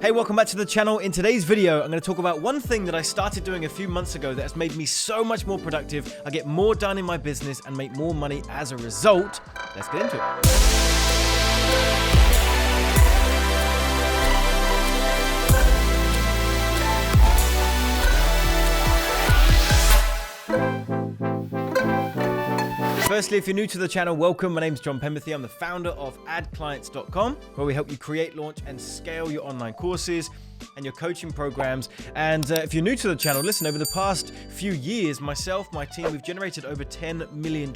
Hey, welcome back to the channel. In today's video, I'm going to talk about one thing that I started doing a few months ago that has made me so much more productive. I get more done in my business and make more money as a result. Let's get into it. Firstly, if you're new to the channel, welcome. My name's Penberthy. I'm the founder of AdClients.com, where we help you create, launch, and scale your online courses and your coaching programs. And if you're new to the channel, listen, over the past few years, myself, my team, we've generated over $10 million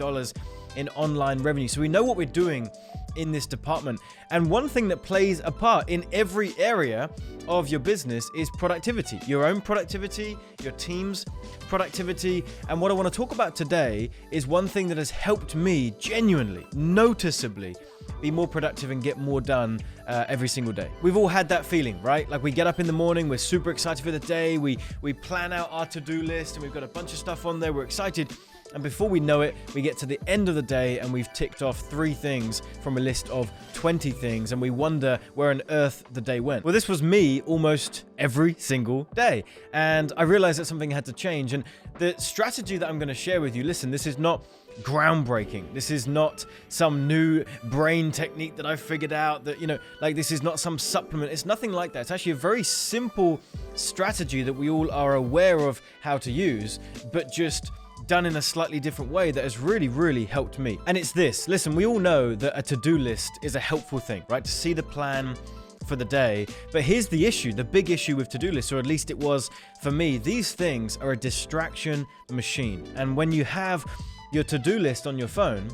in online revenue. So we know what we're doing in this department. And one thing that plays a part in every area of your business is productivity, your own productivity, your team's productivity. And what I want to talk about today is one thing that has helped me genuinely, noticeably be more productive and get more done every single day. We've all had that feeling, right? Like we get up in the morning, we're super excited for the day, we plan out our to-do list and we've got a bunch of stuff on there, we're excited. And before we know it, we get to the end of the day and we've ticked off 3 things from a list of 20 things and we wonder where on earth the day went. Well, this was me almost every single day. And I realized that something had to change. And the strategy that I'm going to share with you, listen, this is not groundbreaking. This is not some new brain technique that I've figured out that, this is not some supplement. It's nothing like that. It's actually a very simple strategy that we all are aware of how to use, but just done in a slightly different way that has really, really helped me. And it's this. Listen, we all know that a to-do list is a helpful thing, right? To see the plan for the day. But here's the issue, the big issue with to-do lists, or at least it was for me. These things are a distraction machine. And when you have your to-do list on your phone,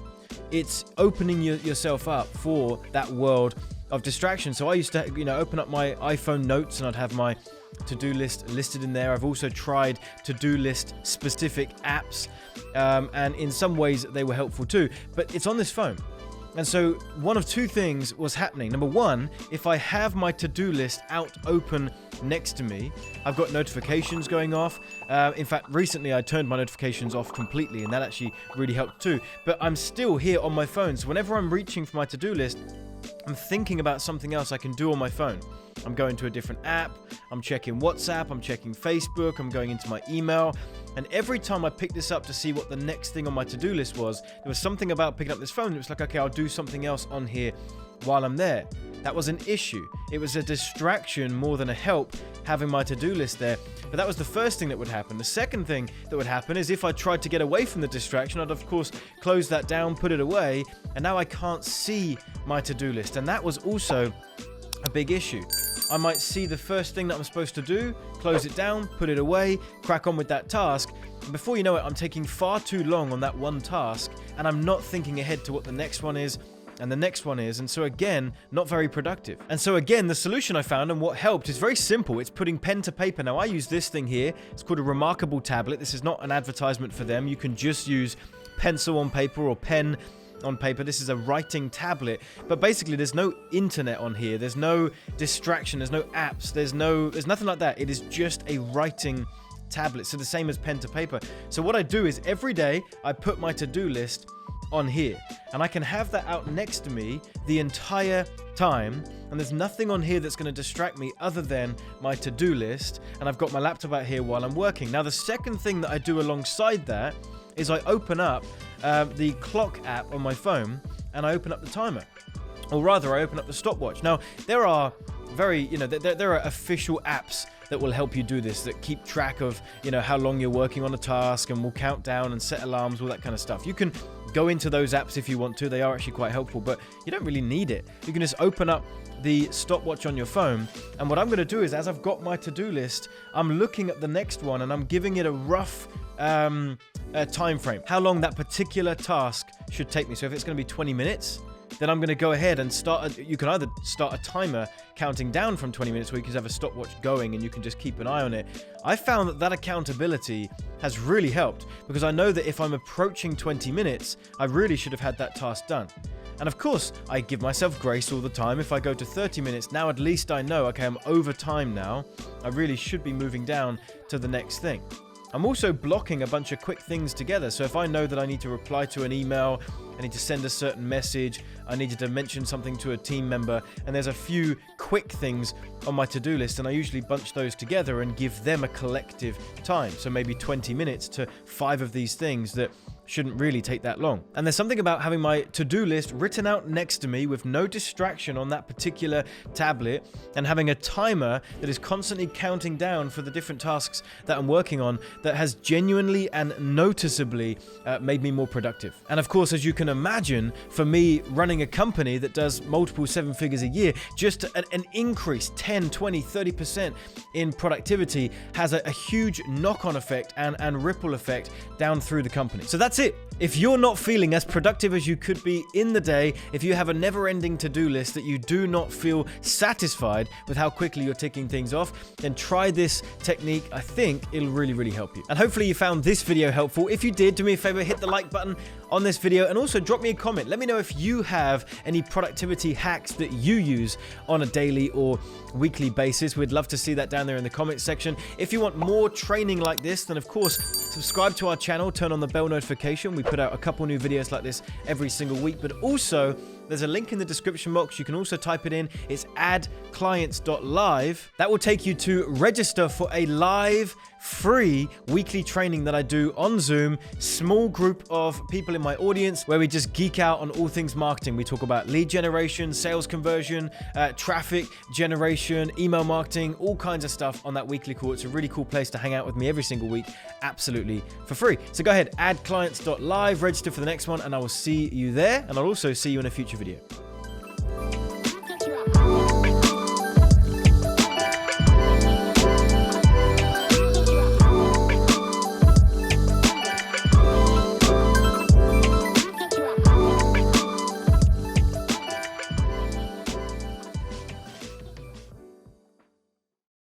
it's opening yourself up for that world of distraction. So I used to, open up my iPhone notes and I'd have my to-do list listed in there. I've also tried to-do list specific apps, and in some ways they were helpful too, but it's on this phone. And so one of 2 things was happening. Number 1, if I have my to-do list out open next to me, I've got notifications going off. In fact, recently I turned my notifications off completely and that actually really helped too. But I'm still here on my phone. So whenever I'm reaching for my to-do list, I'm thinking about something else I can do on my phone. I'm going to a different app, I'm checking WhatsApp, I'm checking Facebook, I'm going into my email. And every time I picked this up to see what the next thing on my to-do list was, there was something about picking up this phone. It was like, okay, I'll do something else on here while I'm there. That was an issue. It was a distraction more than a help having my to-do list there. But that was the first thing that would happen. The second thing that would happen is if I tried to get away from the distraction, I'd of course close that down, put it away, and now I can't see my to-do list. And that was also a big issue. I might see the first thing that I'm supposed to do, close it down, put it away, crack on with that task. And before you know it, I'm taking far too long on that one task and I'm not thinking ahead to what the next one is and the next one is. And so again, not very productive. And so again, the solution I found and what helped is very simple. It's putting pen to paper. Now I use this thing here. It's called a Remarkable tablet. This is not an advertisement for them. You can just use pencil on paper or pen on paper. This is a writing tablet, but basically there's no internet on here. There's no distraction. There's no apps. There's nothing like that. It is just a writing tablet. So the same as pen to paper. So what I do is every day I put my to-do list on here and I can have that out next to me the entire time. And there's nothing on here that's going to distract me other than my to-do list. And I've got my laptop out here while I'm working. Now, the second thing that I do alongside that is I open up the clock app on my phone and I open up the timer, or rather I open up the stopwatch. Now there are there are official apps that will help you do this, that keep track of how long you're working on a task and will count down and set alarms, all that kind of stuff. You can go into those apps if you want to. They are actually quite helpful, but you don't really need it. You can just open up the stopwatch on your phone, and what I'm going to do is, as I've got my to-do list, I'm looking at the next one and I'm giving it a rough time frame, how long that particular task should take me. So if it's going to be 20 minutes, then I'm going to go ahead and you can either start a timer counting down from 20 minutes, or you can have a stopwatch going and you can just keep an eye on it. I found that accountability has really helped, because I know that if I'm approaching 20 minutes, I really should have had that task done. And of course, I give myself grace all the time. If I go to 30 minutes, now at least I know, okay, I'm over time now. I really should be moving down to the next thing. I'm also blocking a bunch of quick things together. So if I know that I need to reply to an email, I need to send a certain message, I needed to mention something to a team member, and there's a few quick things on my to-do list, and I usually bunch those together and give them a collective time. So maybe 20 minutes to 5 of these things that shouldn't really take that long. And there's something about having my to-do list written out next to me with no distraction on that particular tablet, and having a timer that is constantly counting down for the different tasks that I'm working on, that has genuinely and noticeably made me more productive. And of course, as you can imagine, for me running a company that does multiple 7 figures a year, just an increase 10, 20, 30% in productivity has a huge knock-on effect and ripple effect down through the company. So that's it. If you're not feeling as productive as you could be in the day, if you have a never-ending to-do list that you do not feel satisfied with how quickly you're ticking things off, then try this technique. I think it'll really, really help you. And hopefully you found this video helpful. If you did, do me a favor, hit the like button on this video, and also drop me a comment. Let me know if you have any productivity hacks that you use on a daily or weekly basis. We'd love to see that down there in the comments section. If you want more training like this, then of course, subscribe to our channel, turn on the bell notification. We put out a couple new videos like this every single week, but also there's a link in the description box. You can also type it in. It's AdClients.live. That will take you to register for a live, free weekly training that I do on Zoom. Small group of people in my audience where we just geek out on all things marketing. We talk about lead generation, sales conversion, traffic generation, email marketing, all kinds of stuff on that weekly call. It's a really cool place to hang out with me every single week, absolutely for free. So go ahead, AdClients.live, register for the next one, and I will see you there. And I'll also see you in a future video.